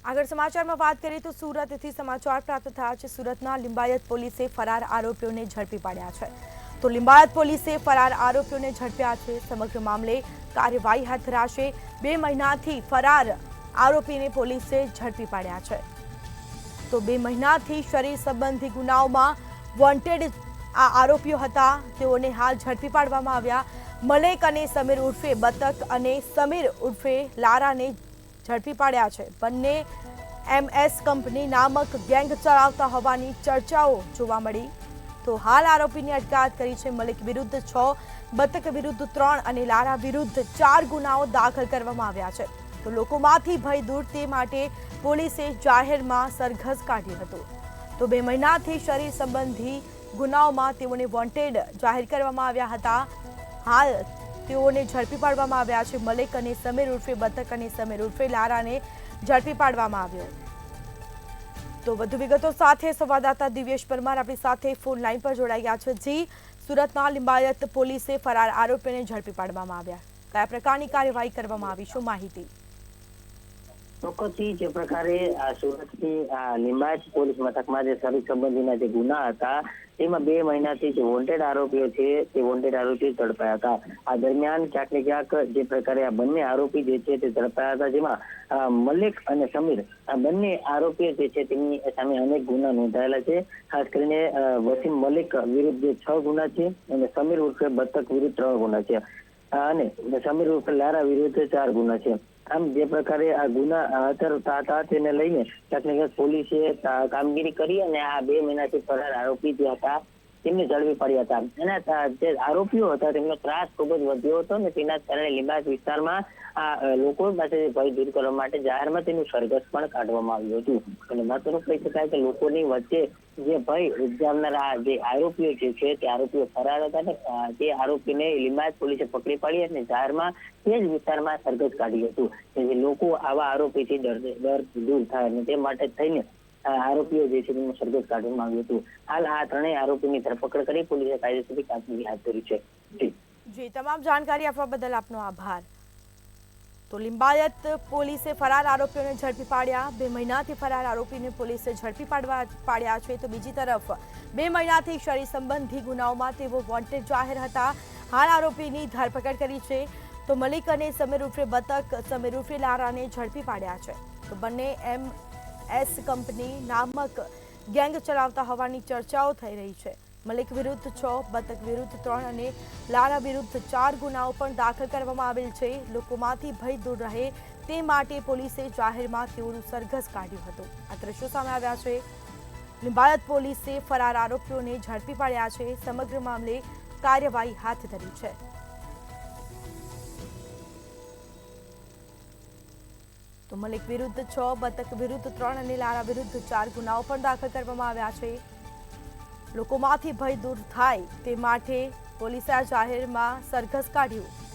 આગળ સમાચારમાં વાત કરીએ તો સુરતથી સમાચાર પ્રાપ્ત થયા છે। સુરતના લિંબાયત પોલીસે ફરાર આરોપીઓને ઝડપી પાડ્યા છે। તો લિંબાયત પોલીસે ફરાર આરોપીઓને ઝડપ્યા છે। સમગ્ર મામલે કાર્યવાહી હાથ ધરાશે। 2 મહિનાથી ફરાર આરોપીને પોલીસે ઝડપી પાડ્યા છે। તો 2 મહિનાથી શરીર સંબંધી ગુનાઓમાં વોન્ટેડ આ આરોપીઓ હતા, તેઓને હાલ ઝડપી પાડવામાં આવ્યા। મલેક અને સમીર ઉર્ફે બતક અને સમીર ઉર્ફે લારાને ઝડપી પાડ્યા છે। બંને MS કંપની નામક ગેંગ ચલાવતા હોવાની ચર્ચાઓ જોવા મળી। તો હાલ આરોપીની અટકાયત કરી છે। મલિક વિરુદ્ધ 6, બતક વિરુદ્ધ 3 અને લારા વિરુદ્ધ 4 ગુનાઓ દાખલ કરવામાં આવ્યા છે। તો લોકોમાંથી ભય દૂર તે માટે પોલીસે જાહેરમાં સરઘસ કાઢ્યું હતું। તો 2 મહિનાથી શરીર સંબંધી ગુનાઓમાં તેઓને વોન્ટેડ જાહેર કરવામાં આવ્યા હતા। હાલ તેઓને ઝડપી પાડવામાં આવ્યા છે। મલિક અને સમીર ઉર્ફે બતક અને સમીર ઉર્ફે લારાને ઝડપી પાડવામાં આવ્યો। તો વધુ વિગતો સાથે સંવાદદાતા દિવ્યેશ પરમાર આપણી સાથે ફોન લાઈન પર જોડાઈ ગયા છે। જી, સુરતના લિંબાયત પોલીસે ફરાર આરોપીને ઝડપી પાડવામાં આવ્યા। કયા પ્રકારની કાર્યવાહી કરવામાં આવી, શું માહિતી? ચોક્કસથી જે પ્રકારે સુરતની લિંબાયત પોલીસ મથકમાં જે શરીર સંબંધીના જે ગુના હતા તેમાં 2 મહિનાથી જે વોન્ટેડ આરોપીઓ છે તે વોન્ટેડ આરોપીઓ ઝડપાયા હતા। આ દરમિયાન ક્યાંક ને ક્યાંક જે પ્રકારે આ બંને આરોપી જે છે તે ઝડપાયા હતા, જેમાં મલિક અને સમીર આ બંને આરોપીઓ જે છે તેમની સામે અનેક ગુના નોંધાયેલા છે। ખાસ કરીને વસીમ મલિક વિરુદ્ધ જે 6 ગુના છે અને સમીર ઉર્ફે બતક વિરુદ્ધ 3 ગુના છે અને સમીર ઉર્ફે લારા વિરુદ્ધ 4 ગુના છે। આમ જે પ્રકારે આ ગુના આચરતા હતા તેને લઈને ક્યાંક ને ક્યાંક પોલીસે કામગીરી કરી અને આ 2 મહિનાથી ફરાર આરોપી જે હતા તેમને ઝડપી પડ્યા હતા। અને જે આરોપીઓ હતા તેમનો ત્રાસ ખૂબ જ વધ્યો હતો અને તેના કારણે લિંબાયત વિસ્તારમાં આ લોકો પાસે ભય દૂર કરવા માટે જાહેરમાં તેનું સરઘસ પણ કાઢવામાં આવ્યું હતું। અને મહત્વનું કહી શકાય કે લોકોની વચ્ચે જે ભય ઉપજાવનારા જે આરોપીઓ જે છે તે આરોપીઓ ફરાર હતા ને તે આરોપીને લિંબાયત પોલીસે પકડી પાડી અને જાહેરમાં તે જ વિસ્તારમાં સરઘસ કાઢ્યું હતું કે જે લોકો આવા આરોપીથી ડર દૂર થાય અને તે માટે થઈને આરોપીઓ જે છે તેનું સરઘસ કાઢવામાં આવ્યું હતું। હાલ આ ત્રણેય આરોપીની ધરપકડ કરી પોલીસે કાયદેસરની કામગીરી હાથ ધરી છે। જી, તમામ જાણકારી આપવા બદલ આપનો આભાર। તો લિંબાયત પોલીસે ફરાર આરોપીઓને ઝડપી પાડ્યા। 2 મહિનાથી ફરાર આરોપીને પોલીસે ઝડપી પાડ્યા છે। તો બીજી તરફ 2 મહિનાથી શરીર સંબંધી ગુનાઓમાં તેઓ વોન્ટેડ જાહેર હતા। હાલ આરોપીની ધરપકડ કરી છે। તો મલિક અને સમીર ઉર્ફે બતક, સમીર ઉર્ફે લારાને ઝડપી પાડ્યા છે। તો બંને MS કંપની નામક ગેંગ ચલાવતા હોવાની ચર્ચાઓ થઈ રહી છે। મલિક વિરુદ્ધ 6, બતક વિરુદ્ધ 3 અને લારા વિરુદ્ધ 4 ગુનાઓ પણ દાખલ કરવામાં આવેલ છે। લોકોમાંથી ભય દૂર રહે તે માટે પોલીસે જાહેરમાં તેઓનું સરઘસ કાઢ્યું હતું। આ દ્રશ્યો સામે આવ્યા છે। લિંબાયત પોલીસે ફરાર આરોપીઓને ઝડપી પાડ્યા છે। સમગ્ર મામલે કાર્યવાહી હાથ ધરી છે। તો મલિક વિરુદ્ધ 6, બતક વિરુદ્ધ 3 અને લારા વિરુદ્ધ 4 ગુનાઓ પણ દાખલ કરવામાં આવ્યા છે। લોકોમાંથી ભય દૂર થાય તે માટે પોલીસે આ જાહેરમાં સરઘસ કાઢ્યું।